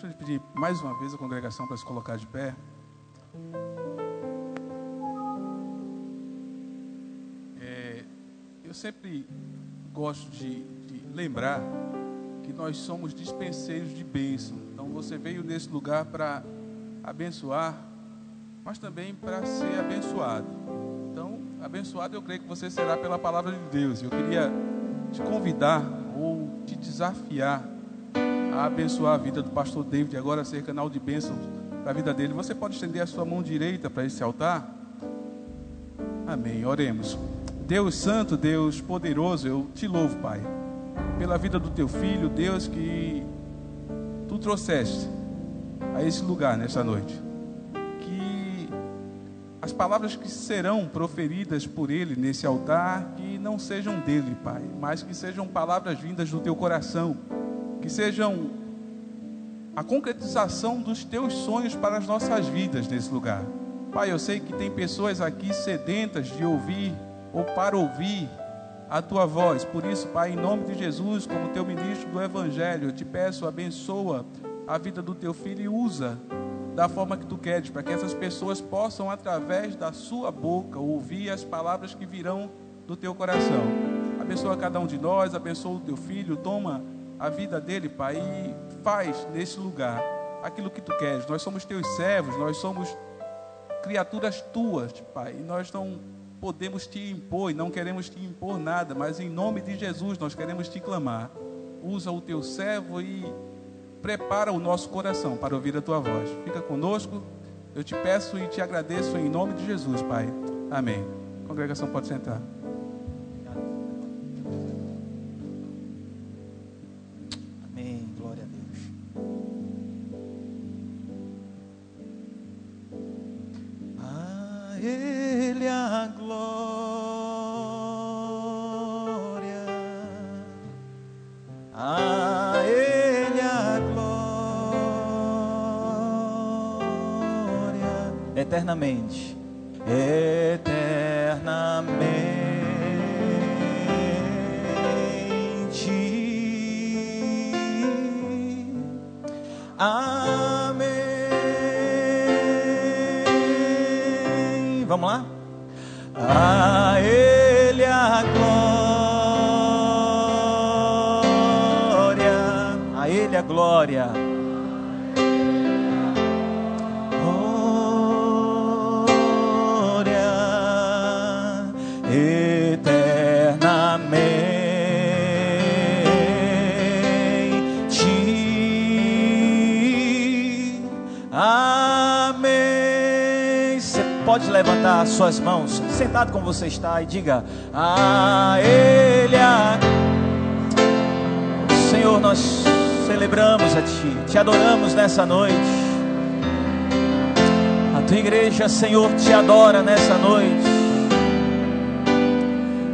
Gostaria de pedir mais uma vez a congregação para se colocar de pé. Eu sempre gosto de lembrar que nós somos dispenseiros de bênção. Então você veio nesse lugar para abençoar, mas também para ser abençoado. Então, abençoado eu creio que você será pela palavra de Deus. Eu queria te convidar ou te desafiar a abençoar a vida do pastor David, agora ser canal de bênçãos para a vida dele. Você pode estender a sua mão direita para esse altar? Amém, oremos. Deus santo, Deus poderoso, eu te louvo, Pai, pela vida do teu filho, Deus, que tu trouxeste a esse lugar nessa noite. Que as palavras que serão proferidas por ele nesse altar, que não sejam dele, Pai, mas que sejam palavras vindas do teu coração, que sejam a concretização dos teus sonhos para as nossas vidas nesse lugar. Pai, eu sei que tem pessoas aqui sedentas de ouvir ou para ouvir a tua voz. Por isso, Pai, em nome de Jesus, como teu ministro do Evangelho, eu te peço, abençoa a vida do teu filho e usa da forma que tu queres, para que essas pessoas possam, através da sua boca, ouvir as palavras que virão do teu coração. Abençoa cada um de nós, abençoa o teu filho, toma a vida dele, Pai, e faz nesse lugar aquilo que tu queres. Nós somos teus servos, nós somos criaturas tuas, Pai, e nós não podemos te impor e não queremos te impor nada, mas em nome de Jesus nós queremos te clamar. Usa o teu servo e prepara o nosso coração para ouvir a tua voz. Fica conosco, eu te peço e te agradeço em nome de Jesus, Pai. Amém. A congregação pode sentar. Amém, glória a Deus. A Ele a glória, a Ele a glória, eternamente, amém. Vamos lá? A Ele a glória, a Ele a glória. Glória eternamente. Amém. Você pode levantar suas mãos, sentado como você está, e diga: a Ele a... Senhor, nós celebramos a Ti, te adoramos nessa noite. A Tua igreja, Senhor, te adora nessa noite.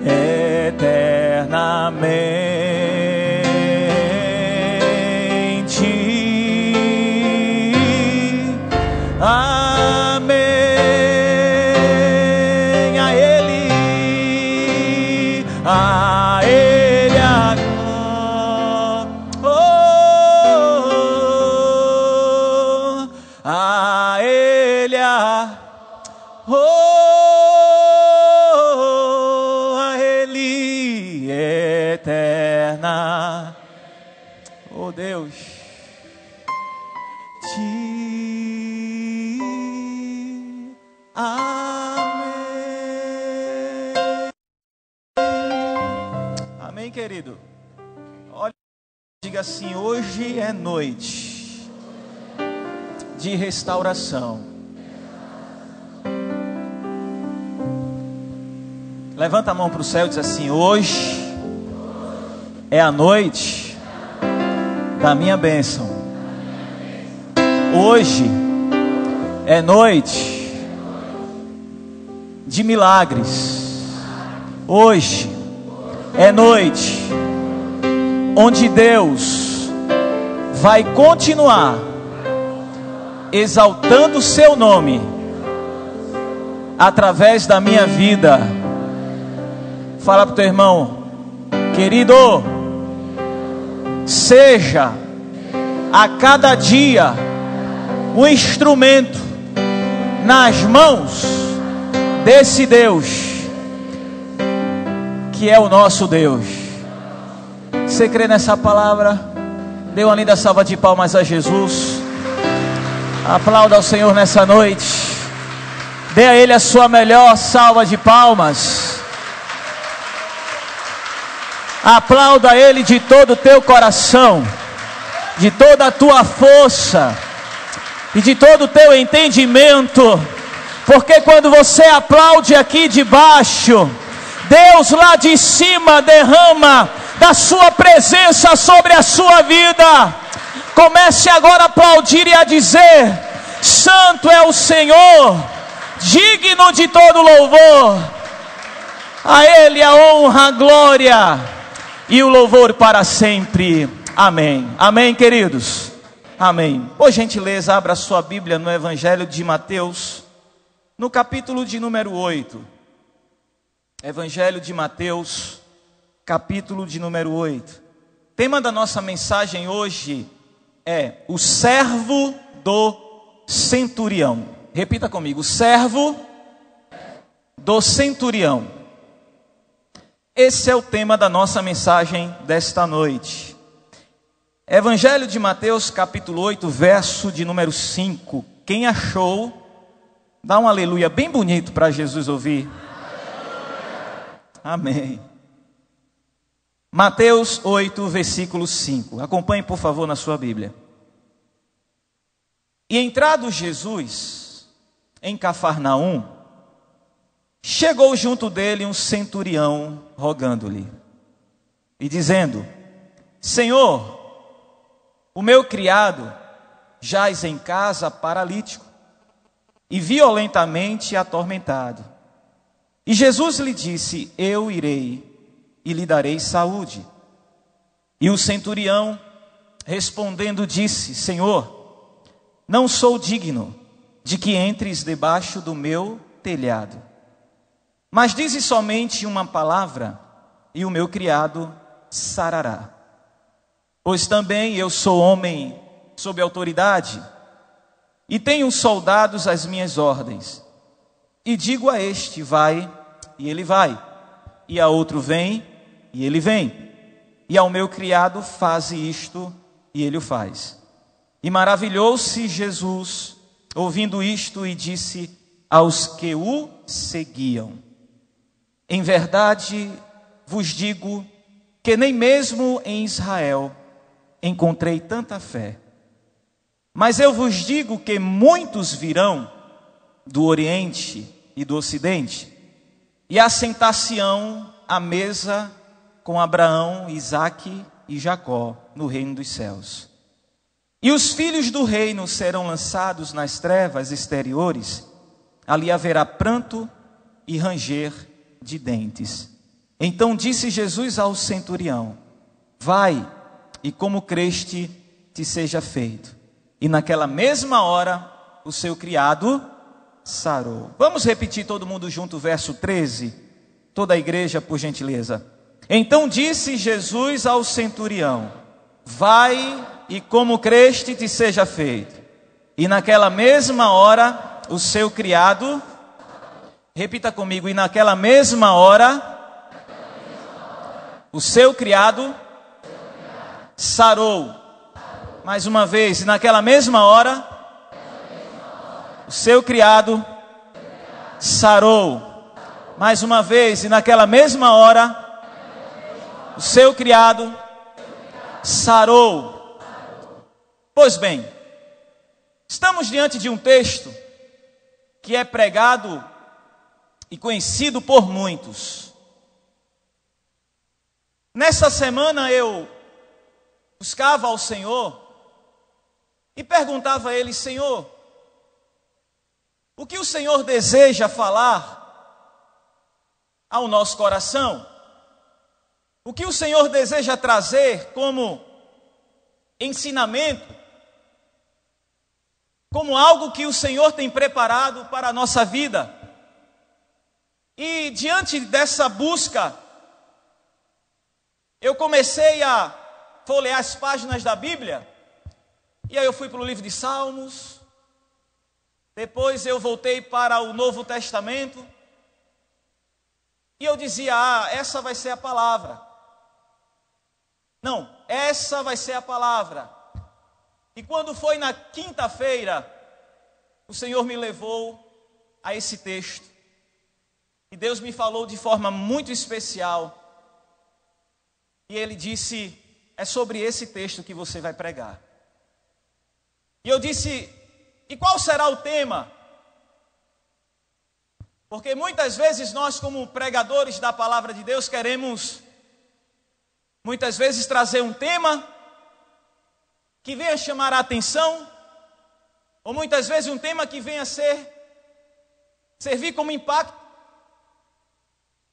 Eternamente. Amém. A Ele a a Ele a Ele eterna. Oh Deus, te amém. Amém, querido. Olha, diga assim: hoje é noite de restauração. Levanta a mão para o céu e diz assim: hoje é a noite da minha bênção. Hoje é noite de milagres. Hoje é noite onde Deus vai continuar exaltando o seu nome através da minha vida. Fala para o teu irmão: querido, seja a cada dia um instrumento nas mãos desse Deus, que é o nosso Deus. Você crê nessa palavra? Dê uma linda salva de palmas a Jesus. Aplauda ao Senhor nessa noite. Dê a Ele a sua melhor salva de palmas. Aplauda a Ele de todo o teu coração, de toda a tua força e de todo o teu entendimento, porque quando você aplaude aqui de baixo, Deus lá de cima derrama da sua presença sobre a sua vida. Comece agora a aplaudir e a dizer: santo é o Senhor, digno de todo louvor. A Ele a honra, a glória e o louvor para sempre. Amém. Amém, queridos. Amém. Por gentileza, abra sua Bíblia no Evangelho de Mateus, no capítulo de número 8. Evangelho de Mateus, capítulo de número 8. O tema da nossa mensagem hoje é o servo do centurião. Repita comigo: o servo do centurião. Esse é o tema da nossa mensagem desta noite. Evangelho de Mateus, capítulo 8, verso de número 5. Quem achou, dá um aleluia bem bonito para Jesus ouvir. Amém. Mateus 8, versículo 5. Acompanhe, por favor, na sua Bíblia. E entrado Jesus em Cafarnaum, chegou junto dele um centurião, rogando-lhe e dizendo: Senhor, o meu criado jaz em casa paralítico e violentamente atormentado. E Jesus lhe disse: eu irei e lhe darei saúde. E o centurião, respondendo, disse: Senhor, não sou digno de que entres debaixo do meu telhado, mas dize somente uma palavra, e o meu criado sarará. Pois também eu sou homem sob autoridade, e tenho soldados às minhas ordens. E digo a este: vai, e ele vai. E a outro: vem, e ele vem. E ao meu criado: faze isto, e ele o faz. E maravilhou-se Jesus, ouvindo isto, e disse aos que o seguiam: em verdade vos digo que nem mesmo em Israel encontrei tanta fé. Mas eu vos digo que muitos virão do Oriente e do Ocidente, e assentar-se-ão à mesa com Abraão, Isaque e Jacó no reino dos céus. E os filhos do reino serão lançados nas trevas exteriores, ali haverá pranto e ranger de dentes. Então disse Jesus ao centurião: vai, e como creste te seja feito. E naquela mesma hora o seu criado sarou. Vamos repetir todo mundo junto o verso 13? Toda a igreja, por gentileza. Então disse Jesus ao centurião: vai, e como creste te seja feito. E naquela mesma hora o seu criado, repita comigo, e naquela mesma hora o seu criado sarou. Mais uma vez, e naquela mesma hora o seu criado sarou. Mais uma vez, e naquela mesma hora o seu criado sarou. Pois bem, estamos diante de um texto que é pregado e conhecido por muitos. Nessa semana eu buscava ao Senhor e perguntava a Ele: Senhor, o que o Senhor deseja falar ao nosso coração? O que o Senhor deseja trazer como ensinamento? Como algo que o Senhor tem preparado para a nossa vida? E diante dessa busca, eu comecei a folhear as páginas da Bíblia E aí eu fui para o livro de Salmos. Depois eu voltei para o Novo Testamento. E eu dizia, essa vai ser a palavra. Não, essa vai ser a palavra. E quando foi na quinta-feira, o Senhor me levou a esse texto. E Deus me falou de forma muito especial. E Ele disse, é sobre esse texto que você vai pregar. E eu disse, e qual será o tema? Porque muitas vezes nós, como pregadores da palavra de Deus, queremos muitas vezes trazer um tema que venha chamar a atenção, ou muitas vezes um tema que venha servir como impacto,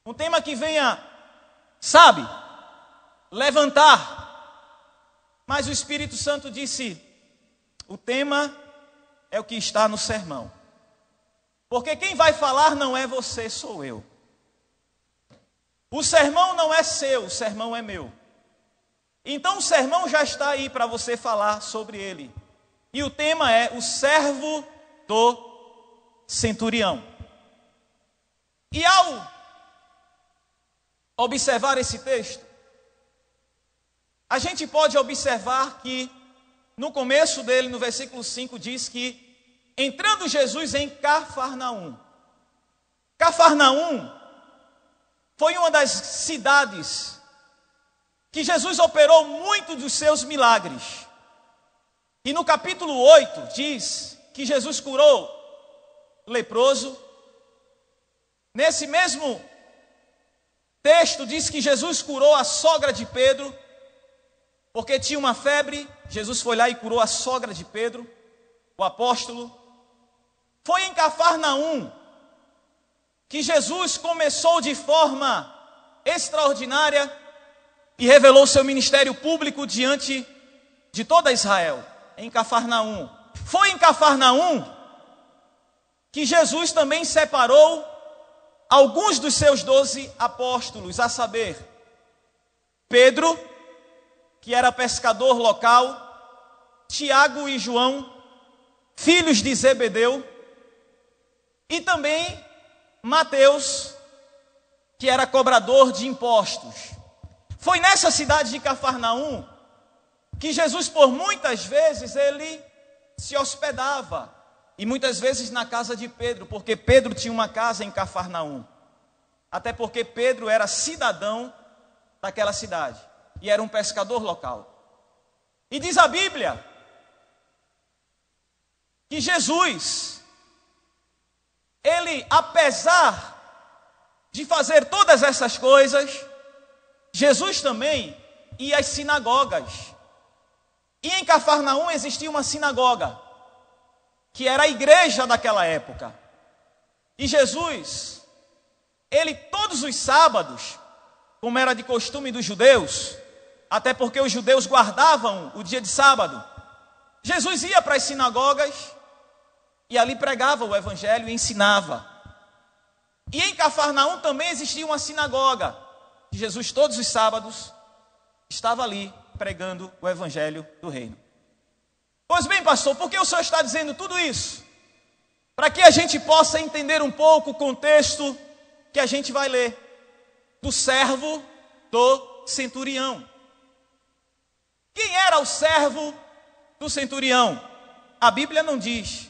um tema que venha, levantar. Mas o Espírito Santo disse, o tema é o que está no sermão. Porque quem vai falar não é você, sou eu. O sermão não é seu, o sermão é meu. Então o sermão já está aí para você falar sobre ele. E o tema é o servo do centurião. E ao observar esse texto, a gente pode observar que no começo dele, no versículo 5, diz que entrando Jesus em Cafarnaum. Cafarnaum foi uma das cidades que Jesus operou muito dos seus milagres. E no capítulo 8 diz que Jesus curou leproso. Nesse mesmo texto diz que Jesus curou a sogra de Pedro, porque tinha uma febre. Jesus foi lá e curou a sogra de Pedro, o apóstolo. Foi em Cafarnaum que Jesus começou de forma extraordinária e revelou seu ministério público diante de toda Israel, em Cafarnaum. Foi em Cafarnaum que Jesus também separou alguns dos seus 12 apóstolos, a saber, Pedro, que era pescador local, Tiago e João, filhos de Zebedeu, e também Mateus, que era cobrador de impostos. Foi nessa cidade de Cafarnaum que Jesus, por muitas vezes, ele se hospedava. E muitas vezes na casa de Pedro, porque Pedro tinha uma casa em Cafarnaum. Até porque Pedro era cidadão daquela cidade e era um pescador local. E diz a Bíblia que Jesus, ele, apesar de fazer todas essas coisas, Jesus também ia às sinagogas. E em Cafarnaum existia uma sinagoga, que era a igreja daquela época. E Jesus, ele todos os sábados, como era de costume dos judeus, até porque os judeus guardavam o dia de sábado, Jesus ia para as sinagogas e ali pregava o evangelho e ensinava. E em Cafarnaum também existia uma sinagoga. Jesus todos os sábados estava ali pregando o evangelho do reino. Pois bem, pastor, por que o senhor está dizendo tudo isso? Para que a gente possa entender um pouco o contexto que a gente vai ler, do servo do centurião. Quem era o servo do centurião? A Bíblia não diz,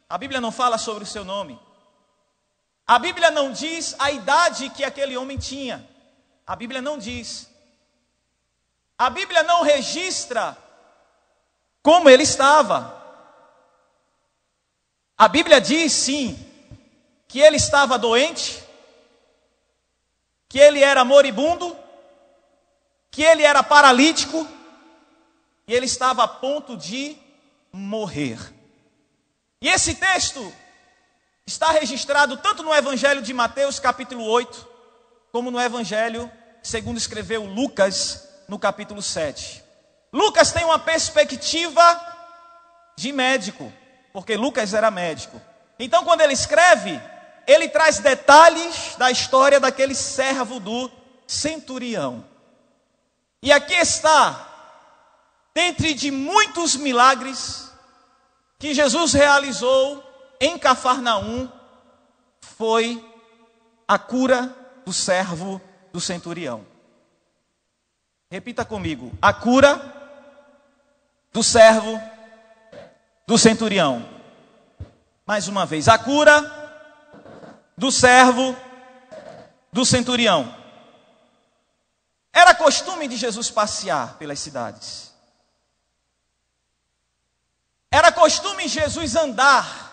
a Bíblia não fala sobre o seu nome. A Bíblia não diz a idade que aquele homem tinha. A Bíblia não diz. A Bíblia não registra como ele estava. A Bíblia diz, sim, que ele estava doente, que ele era moribundo, que ele era paralítico, e ele estava a ponto de morrer. E esse texto está registrado tanto no Evangelho de Mateus, capítulo 8, como no Evangelho, segundo escreveu Lucas, no capítulo 7. Lucas tem uma perspectiva de médico, porque Lucas era médico. Então, quando ele escreve, ele traz detalhes da história daquele servo do centurião. E aqui está dentre de muitos milagres que Jesus realizou em Cafarnaum, foi a cura do servo do centurião. Repita comigo: a cura do servo do centurião. Mais uma vez, a cura do servo do centurião. Era costume de Jesus passear pelas cidades. Era costume de Jesus andar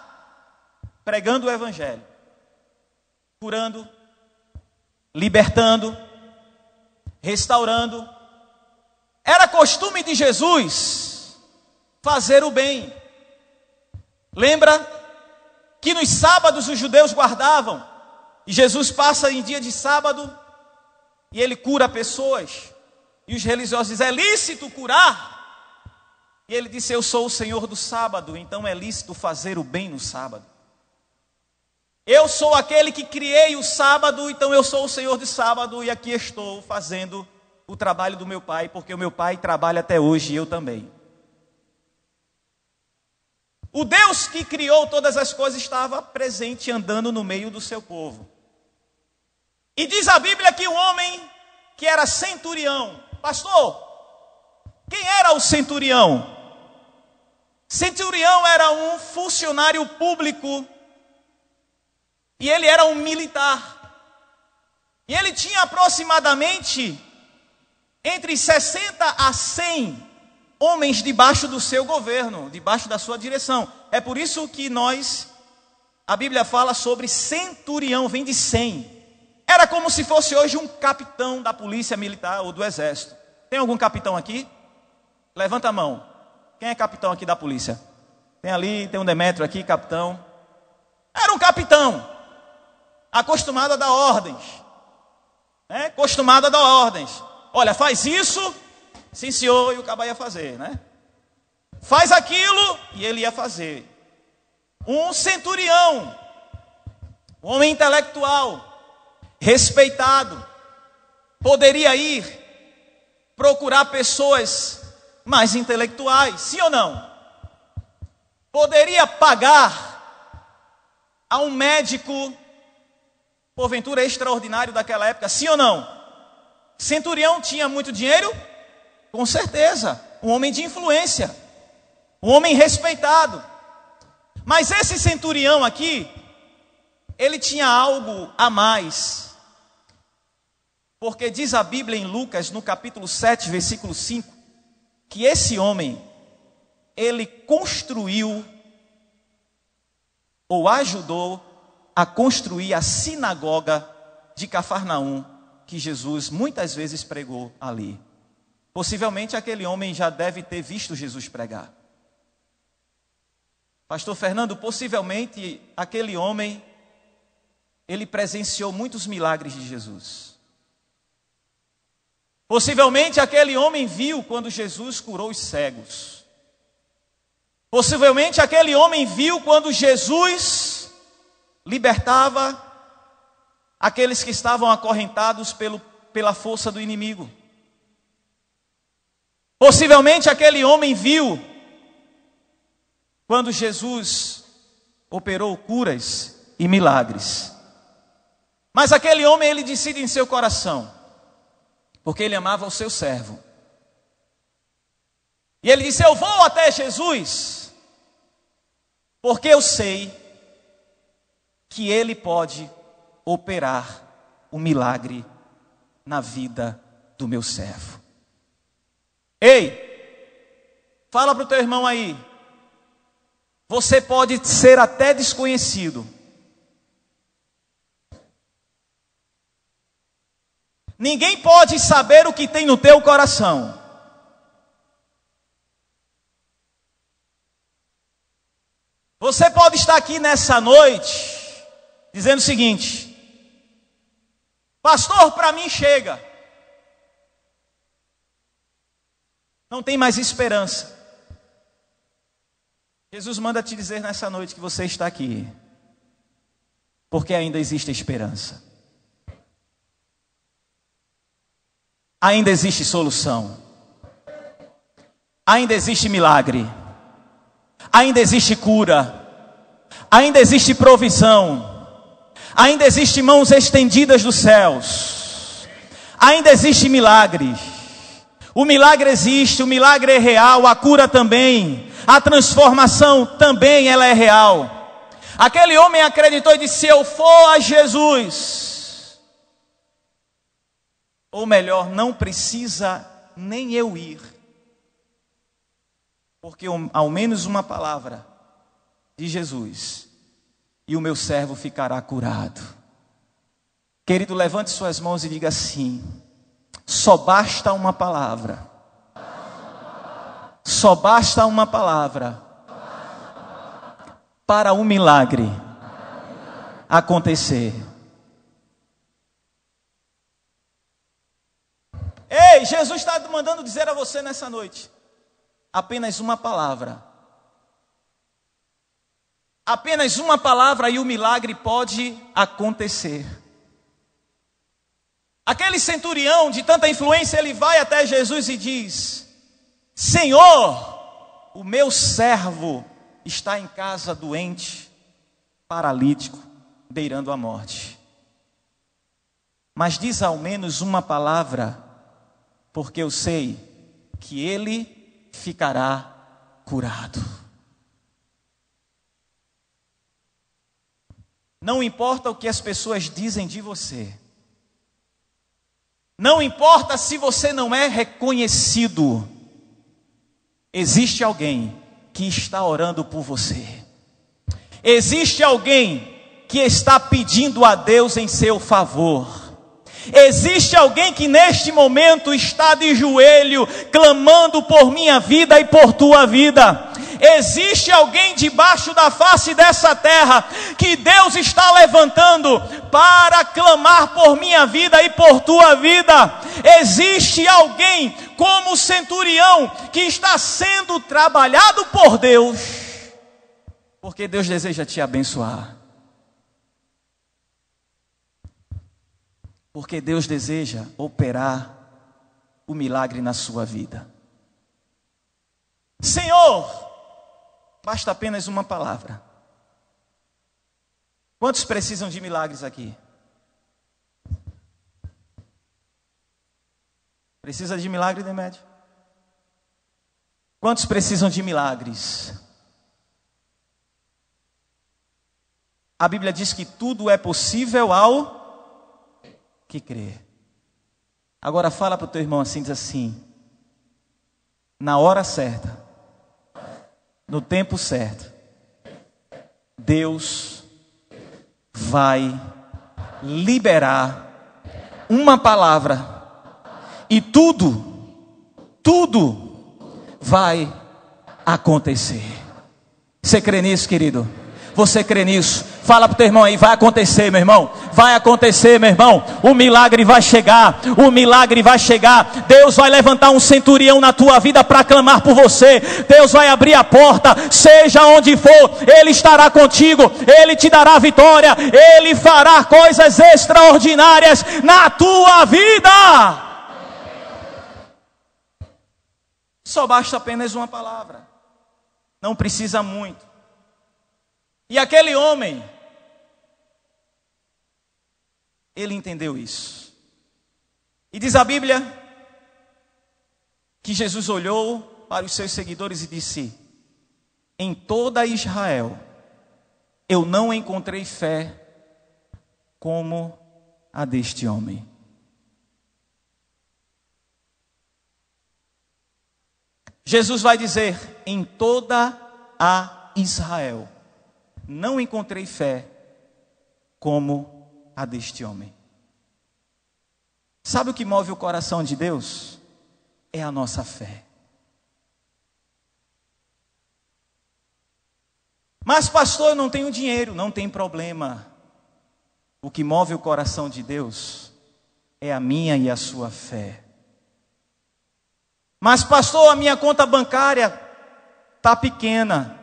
pregando o evangelho, curando, libertando, restaurando. Era costume de Jesus fazer o bem. Lembra que nos sábados os judeus guardavam, e Jesus passa em dia de sábado e ele cura pessoas, e os religiosos dizem: é lícito curar? E ele disse: eu sou o Senhor do sábado, então é lícito fazer o bem no sábado. Eu sou aquele que criei o sábado, então eu sou o Senhor do sábado, e aqui estou fazendo o trabalho do meu Pai, porque o meu Pai trabalha até hoje e eu também. O Deus que criou todas as coisas estava presente, andando no meio do seu povo. E diz a Bíblia que o homem que era centurião, pastor, quem era o centurião? Centurião era um funcionário público, e ele era um militar. E ele tinha aproximadamente entre 60 a 100 homens debaixo do seu governo, debaixo da sua direção. É por isso que a Bíblia fala sobre centurião, vem de 100. Era como se fosse hoje um capitão da polícia militar ou do exército. Tem algum capitão aqui? Levanta a mão. Quem é capitão aqui da polícia? Tem ali, tem um Demétrio aqui, capitão. Era um capitão, acostumado a dar ordens. Acostumado a dar ordens. Olha, faz isso, sim senhor, e o cabo ia fazer, né? Faz aquilo, e ele ia fazer. Um centurião, um homem intelectual, respeitado, poderia ir procurar pessoas mais intelectuais, sim ou não? Poderia pagar a um médico, porventura extraordinário daquela época, sim ou não? Centurião tinha muito dinheiro? Com certeza, um homem de influência, um homem respeitado. Mas esse centurião aqui, ele tinha algo a mais. Porque diz a Bíblia em Lucas, no capítulo 7, versículo 5, que esse homem, ele construiu, ou ajudou a construir a sinagoga de Cafarnaum, que Jesus muitas vezes pregou ali. Possivelmente aquele homem já deve ter visto Jesus pregar. Pastor Fernando, possivelmente aquele homem, ele presenciou muitos milagres de Jesus. Possivelmente aquele homem viu quando Jesus curou os cegos. Possivelmente aquele homem viu quando Jesus libertava aqueles que estavam acorrentados pela força do inimigo. Possivelmente aquele homem viu quando Jesus operou curas e milagres. Mas aquele homem, ele decide em seu coração, porque ele amava o seu servo. E ele disse: eu vou até Jesus, porque eu sei que ele pode operar o milagre na vida do meu servo. Ei, fala para o teu irmão aí, você pode ser até desconhecido, ninguém pode saber o que tem no teu coração. Você pode estar aqui nessa noite dizendo o seguinte: pastor, para mim chega, não tem mais esperança. Jesus manda te dizer nessa noite que você está aqui porque ainda existe esperança. Ainda existe solução. ainda existe milagre, ainda existe cura, ainda existe provisão, ainda existe mãos estendidas dos céus, ainda existe milagre. O milagre existe, o milagre é real, a cura também, a transformação também ela é real. Aquele homem acreditou e disse: se eu for a Jesus, ou melhor, não precisa nem eu ir, porque ao menos uma palavra de Jesus e o meu servo ficará curado. Querido, levante suas mãos e diga assim: só basta uma palavra. Só basta uma palavra para o milagre acontecer. Ei, Jesus está mandando dizer a você nessa noite: apenas uma palavra. Apenas uma palavra e o milagre pode acontecer. Aquele centurião de tanta influência, ele vai até Jesus e diz: Senhor, o meu servo está em casa doente, paralítico, beirando a morte. Mas diz ao menos uma palavra, porque eu sei que ele ficará curado. Não importa o que as pessoas dizem de você. Não importa se você não é reconhecido. Existe alguém que está orando por você. Existe alguém que está pedindo a Deus em seu favor. Existe alguém que neste momento está de joelho, clamando por minha vida e por tua vida. Existe alguém debaixo da face dessa terra que Deus está levantando para clamar por minha vida e por tua vida. Existe alguém como o centurião que está sendo trabalhado por Deus, porque Deus deseja te abençoar. Porque Deus deseja operar o milagre na sua vida. Senhor, basta apenas uma palavra. Quantos precisam de milagres aqui? Precisa de milagre, Demédio? Quantos precisam de milagres? A Bíblia diz que tudo é possível ao que crê. Agora fala para o teu irmão assim, diz assim: na hora certa, no tempo certo, Deus vai liberar uma palavra e tudo vai acontecer. Você crê nisso, querido? Você crê nisso? Fala para o teu irmão aí: vai acontecer, meu irmão. Vai acontecer, meu irmão. O milagre vai chegar. O milagre vai chegar. Deus vai levantar um centurião na tua vida para clamar por você. Deus vai abrir a porta. Seja onde for, Ele estará contigo. Ele te dará vitória. Ele fará coisas extraordinárias na tua vida. Só basta apenas uma palavra. Não precisa muito. E aquele homem, ele entendeu isso. E diz a Bíblia que Jesus olhou para os seus seguidores e disse: em toda Israel eu não encontrei fé como a deste homem. Jesus vai dizer: em toda a Israel não encontrei fé como a deste homem. Sabe o que move o coração de Deus? É a nossa fé. Mas pastor, eu não tenho dinheiro. Não tem problema. O que move o coração de Deus é a minha e a sua fé. Mas pastor, a minha conta bancária está pequena.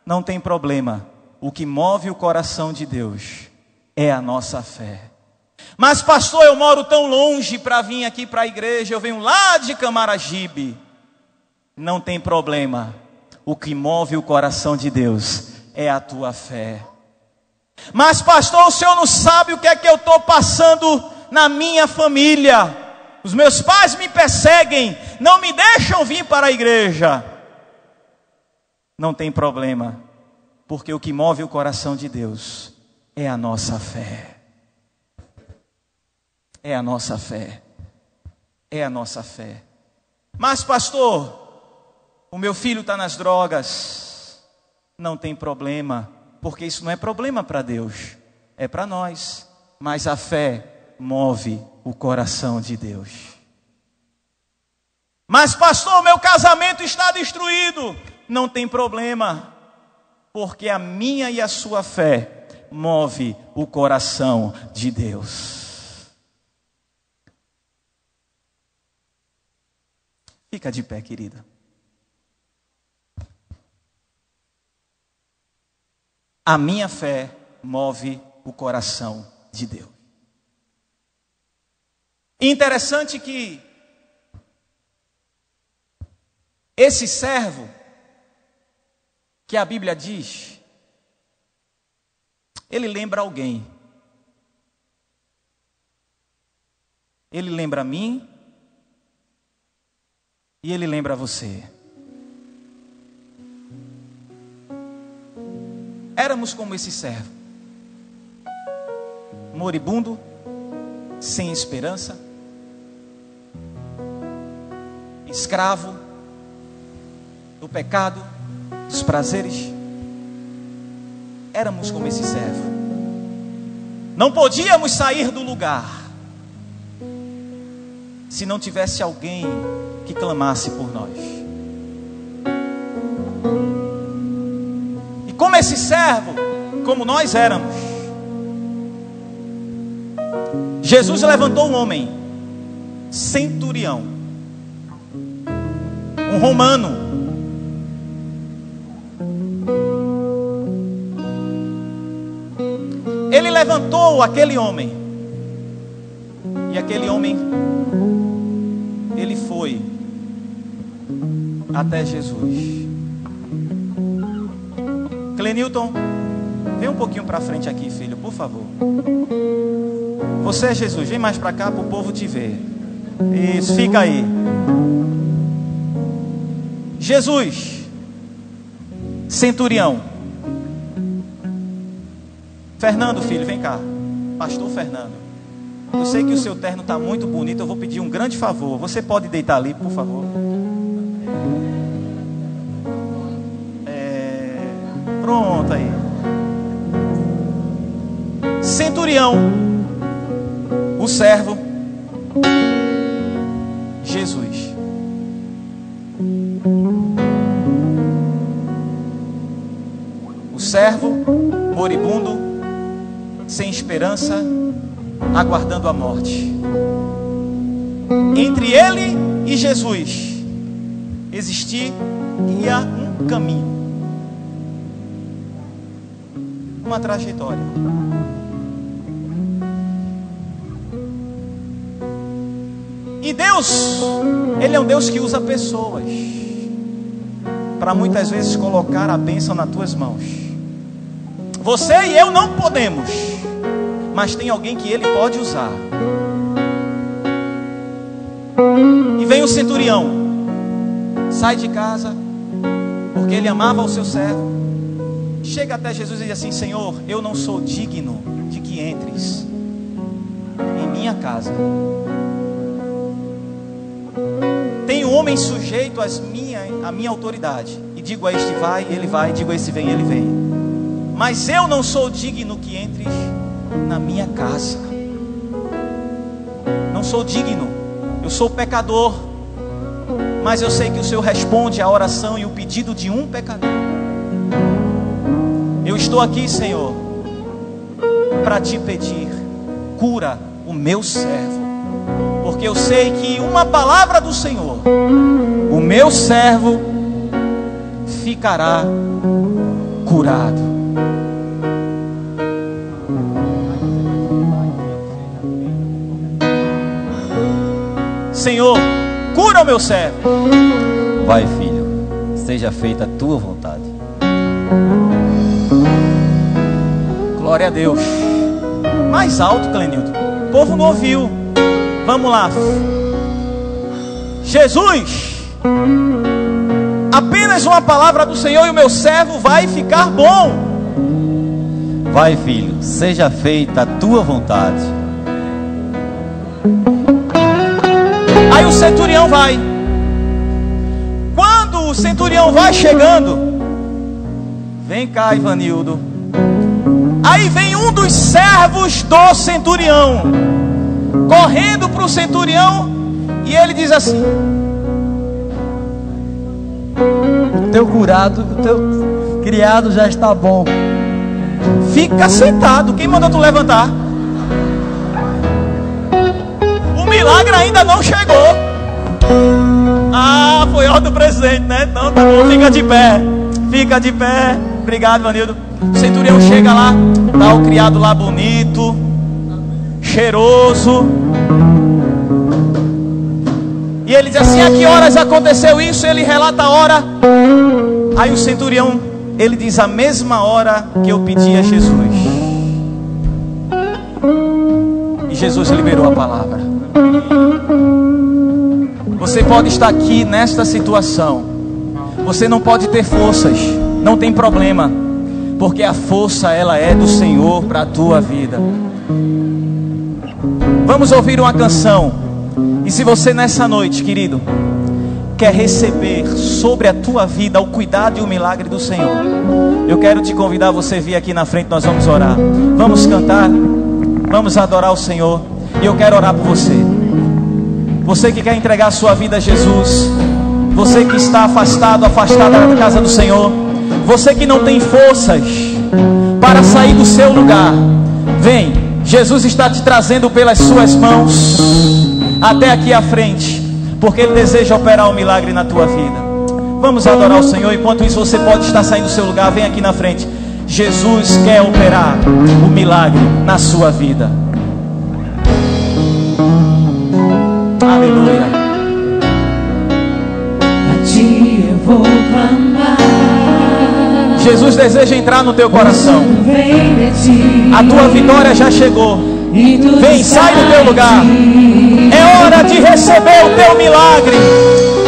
Não tem problema. O que move o coração de Deus é a nossa fé. Mas pastor, eu moro tão longe para vir aqui para a igreja. Eu venho lá de Camaragibe. Não tem problema. O que move o coração de Deus é a tua fé. Mas pastor, o senhor não sabe o que é que eu estou passando na minha família. Os meus pais me perseguem, não me deixam vir para a igreja. Não tem problema, porque o que move o coração de Deus é a nossa fé. É a nossa fé. É a nossa fé. Mas pastor, o meu filho está nas drogas. Não tem problema, porque isso não é problema para Deus, é para nós. Mas a fé move o coração de Deus. Mas pastor, meu casamento está destruído. Não tem problema, porque a minha e a sua fé move o coração de Deus. Fica de pé, querida. A minha fé move o coração de Deus. Interessante que esse servo, que a Bíblia diz, ele lembra alguém. Ele lembra a mim e ele lembra você. Éramos como esse servo, moribundo, sem esperança, escravo do pecado, dos prazeres. Éramos como esse servo. Não podíamos sair do lugar se não tivesse alguém que clamasse por nós. E como esse servo, como nós éramos, Jesus levantou um homem, centurião, um romano. Ele levantou aquele homem, e aquele homem, ele foi até Jesus. Clenilton, vem um pouquinho para frente aqui, filho, por favor. Você é Jesus, vem mais para cá para o povo te ver. Isso, fica aí. Jesus, centurião. Fernando, filho, vem cá. Pastor Fernando, eu sei que o seu terno está muito bonito. Eu vou pedir um grande favor. Você pode deitar ali, por favor? Pronto aí. Centurião, o servo, Jesus. O servo moribundo, sem esperança, aguardando a morte. Entre ele e Jesus existia um caminho, uma trajetória. E Deus, Ele é um Deus que usa pessoas para muitas vezes colocar a bênção nas tuas mãos. Você e eu não podemos, mas tem alguém que Ele pode usar. E vem o centurião, sai de casa, porque ele amava o seu servo. Chega até Jesus e diz assim: Senhor, eu não sou digno de que entres em minha casa. Tem um homem sujeito à minha autoridade, e digo a este vai, ele vai, digo a esse vem, ele vem. Mas eu não sou digno que entres na minha casa. Não sou digno, eu sou pecador, mas eu sei que o Senhor responde à oração e o pedido de um pecador. Eu estou aqui, Senhor, para te pedir, cura o meu servo, porque eu sei que uma palavra do Senhor, o meu servo ficará curado. Senhor, cura o meu servo. Vai, filha. seja feita a tua vontade. Glória a Deus. Mais alto, Clenilton. O povo não ouviu. Vamos lá. Jesus, apenas uma palavra do Senhor e o meu servo vai ficar bom. Vai, filho, seja feita a tua vontade. Aí o centurião vai. Quando o centurião vai chegando, vem cá, Ivanildo. Aí vem um dos servos do centurião, correndo para o centurião, e ele diz assim: o teu curado, o teu criado já está bom. Fica sentado. Quem mandou tu levantar? O milagre ainda não chegou. Ah, foi ordem do presidente, né? Então tá bom, fica de pé. Fica de pé. Obrigado, Vanildo. O centurião chega lá, tá o criado lá bonito, cheiroso. E ele diz assim: a que horas aconteceu isso? Ele relata a hora. Aí o centurião, ele diz: a mesma hora que eu pedi a Jesus. E Jesus liberou a palavra. Você pode estar aqui nesta situação. Você não pode ter forças. Não tem problema, porque a força ela é do Senhor para a tua vida. Vamos ouvir uma canção. E se você nessa noite, querido, quer receber sobre a tua vida o cuidado e o milagre do Senhor, eu quero te convidar a você vir aqui na frente. Nós vamos orar, vamos cantar, vamos adorar o Senhor. E eu quero orar por você. Você que quer entregar a sua vida a Jesus, você que está afastada da casa do Senhor, você que não tem forças para sair do seu lugar, vem, Jesus está te trazendo pelas suas mãos até aqui à frente, porque Ele deseja operar um milagre na tua vida. Vamos adorar o Senhor. Enquanto isso, você pode estar saindo do seu lugar. Vem aqui na frente. Jesus quer operar o milagre na sua vida. Aleluia. A ti eu vou clamar. Jesus deseja entrar no teu coração. A tua vitória já chegou. Vem, sai do teu lugar. É hora de receber o teu milagre.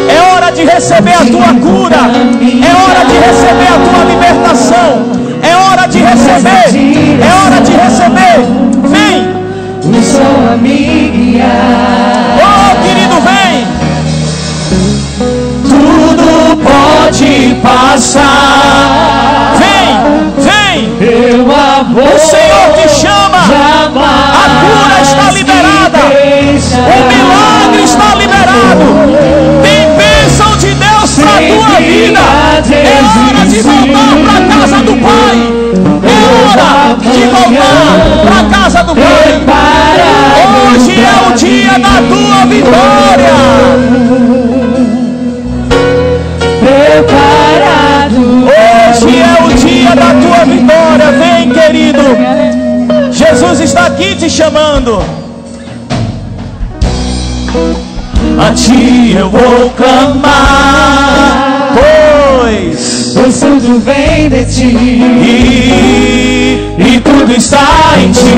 É hora de receber a tua cura. É hora de receber a tua libertação. É hora de receber. É hora de receber. Vem. O sol a me guiar. Oh, querido, vem. Tudo pode passar. Vem, vem. Meu amor, o Senhor te chama. A cura está liberada. O milagre está liberado. Tem bênção de Deus para a tua vida. É hora de voltar para a casa do Pai. É hora de voltar para a casa do Pai. Hoje é o dia da tua vitória. Hoje é o dia da tua vitória. Vem, querido. Jesus está aqui te chamando. A ti eu vou clamar, pois tudo vem de ti e tudo está em ti.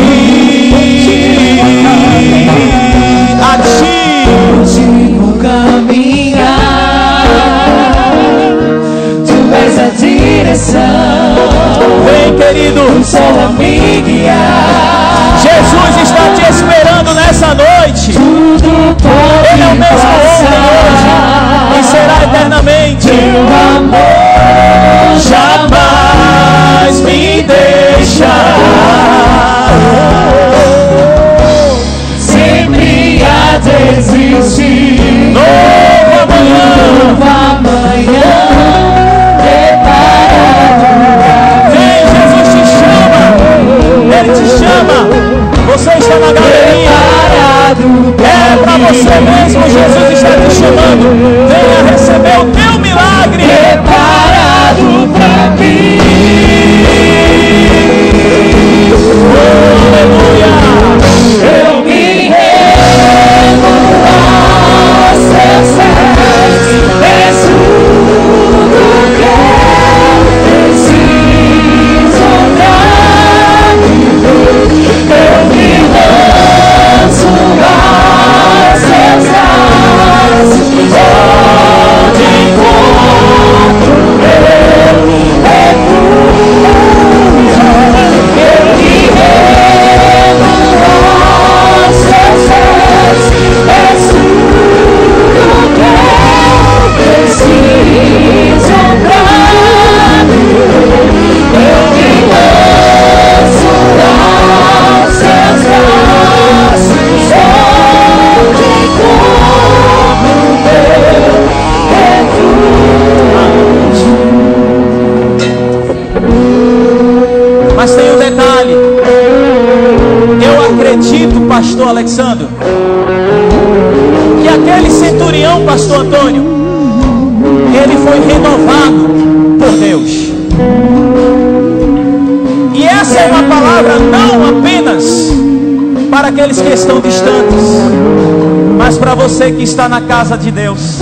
A ti vou caminhar. Tu és a direção. Vem, querido. Só a me guiar. Jesus está te esperando nessa noite. Ele é o mesmo ontem, hoje e será eternamente. Teu amor jamais me deixará. Sempre a desistir. Novo amanhã. Vem, Jesus te chama. Ele te chama. Você está na galeria. É para você mesmo. Jesus está te chamando. Venha receber o teu milagre. Preparado para mim. Aleluia. Eu me rendo aos teus pés. És tudo Alexandre, que aquele centurião, pastor Antônio, ele foi renovado por Deus. E essa é uma palavra não apenas para aqueles que estão distantes, mas para você que está na casa de Deus.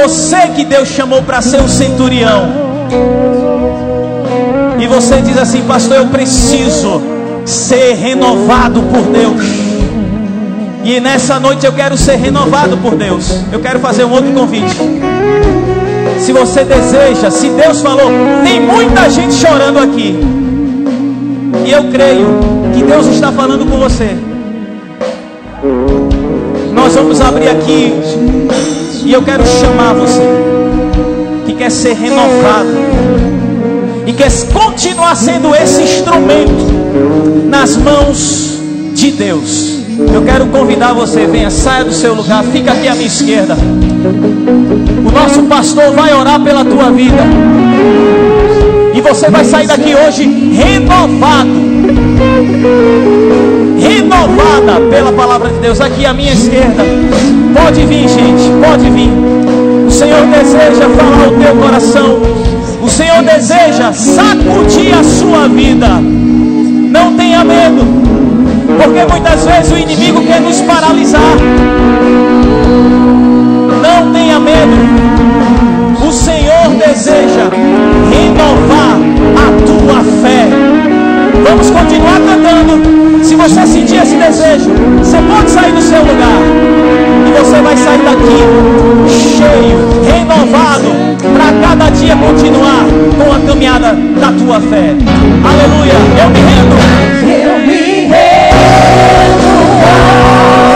Você que Deus chamou para ser um centurião. E você diz assim: pastor, eu preciso ser renovado por Deus. E nessa noite eu quero ser renovado por Deus. Eu quero fazer um outro convite. Se você deseja, se Deus falou, tem muita gente chorando aqui. E eu creio que Deus está falando com você. Nós vamos abrir aqui. E eu quero chamar você que quer ser renovado e quer continuar sendo esse instrumento nas mãos de Deus. Eu quero convidar você, venha, saia do seu lugar, fica aqui à minha esquerda. O nosso pastor vai orar pela tua vida. E você vai sair daqui hoje renovado, renovada pela palavra de Deus. Aqui à minha esquerda. Pode vir, gente, pode vir. O Senhor deseja falar o teu coração. O Senhor deseja sacudir a sua vida. Não tenha medo, porque muitas vezes o inimigo quer nos paralisar. Não tenha medo. O Senhor deseja renovar a tua fé. Vamos continuar cantando. Se você sentir esse desejo, você pode sair do seu lugar. E você vai sair daqui cheio, renovado, para cada dia continuar com a caminhada da tua fé. Aleluia. Eu me rendo. Eu me rendo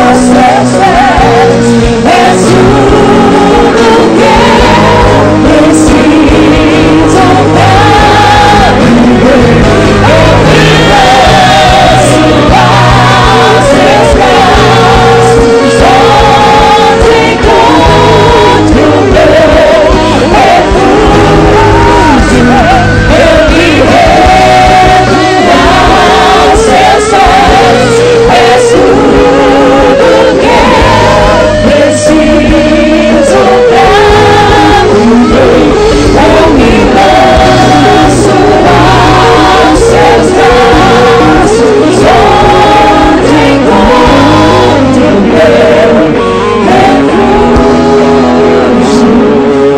aos seus pés. És tudo que eu preciso pra viver. Eu me rendo aos seus pés. Onde encontro meu refúgio. Eu me rendo aos seus pés. És tudo que eu preciso pra viver. Eu me lanço aos seus braços, onde encontro meu refúgio,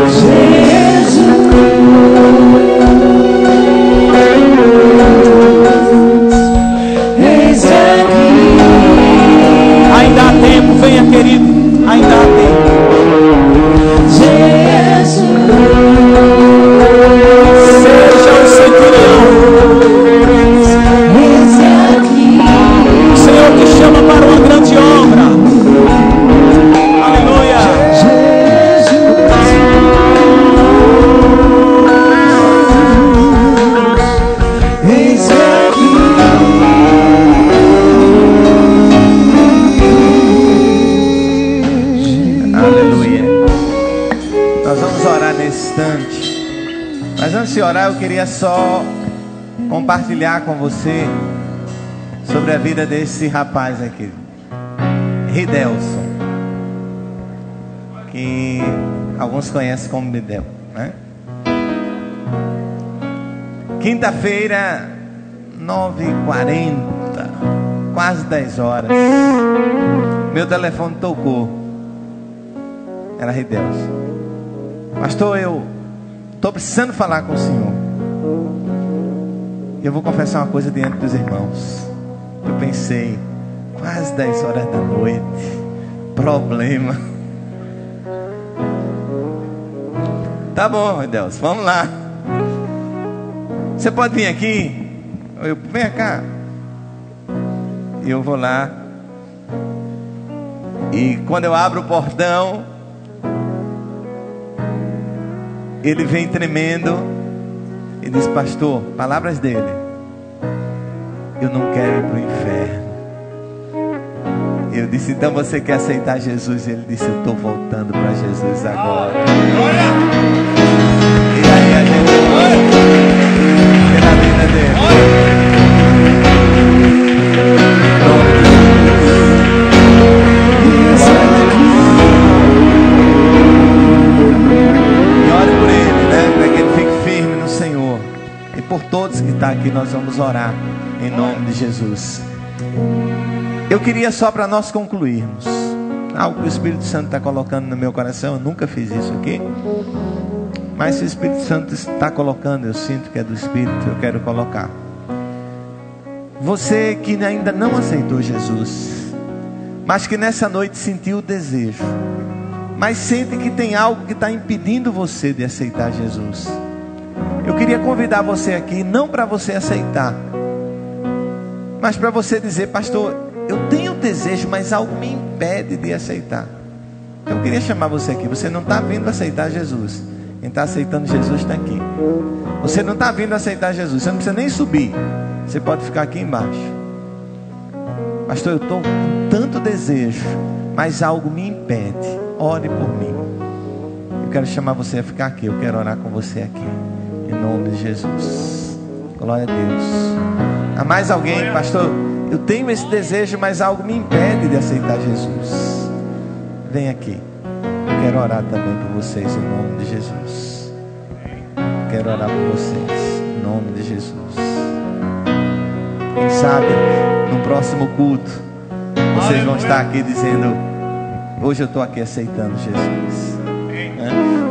Jesus. Eis aqui. Ainda há tempo, venha, querido. Ainda há tempo. Seja o centurião. O Senhor te chama para uma grande obra. Aleluia. Aleluia. Nós vamos orar nesse instante. Mas antes de orar, eu queria só compartilhar com você sobre a vida desse rapaz aqui, Ridelson, que alguns conhecem como Bidel, né? Quinta-feira, 9h40, quase 10 horas, meu telefone tocou. Era Ridelson. Pastor, eu estou precisando falar com o senhor. Eu vou confessar uma coisa diante dos irmãos. Eu pensei, quase 10 horas da noite, problema. Tá bom, Ridelson, vamos lá. Você pode vir aqui? Vem cá. Eu vou lá. E quando eu abro o portão, ele vem tremendo e diz: pastor, palavras dele, eu não quero ir para o inferno. Eu disse: então você quer aceitar Jesus? Ele disse: eu estou voltando para Jesus agora. E aí a gente pela vida dele. aqui, nós vamos orar em nome de Jesus. Eu queria só para nós concluirmos, algo que o Espírito Santo está colocando no meu coração. Eu nunca fiz isso aqui, mas se o Espírito Santo está colocando, eu sinto que é do Espírito, eu quero colocar. Você que ainda não aceitou Jesus, mas que nessa noite sentiu o desejo, mas sente que tem algo que está impedindo você de aceitar Jesus, eu queria convidar você aqui, não para você aceitar, mas para você dizer: pastor, eu tenho desejo, mas algo me impede de aceitar. Então eu queria chamar você aqui. Você não está vindo aceitar Jesus. Quem está aceitando Jesus está aqui. Você não está vindo aceitar Jesus. Você não precisa nem subir. Você pode ficar aqui embaixo. Pastor, eu estou com tanto desejo, mas algo me impede. Ore por mim. Eu quero chamar você a ficar aqui. Eu quero orar com você aqui, em nome de Jesus. Glória a Deus. Há mais alguém? Pastor, eu tenho esse desejo, mas algo me impede de aceitar Jesus. Vem aqui. Eu quero orar também por vocês em nome de Jesus. Eu quero orar por vocês em nome de Jesus. Quem sabe no próximo culto vocês vão estar aqui dizendo: hoje eu estou aqui aceitando Jesus, né?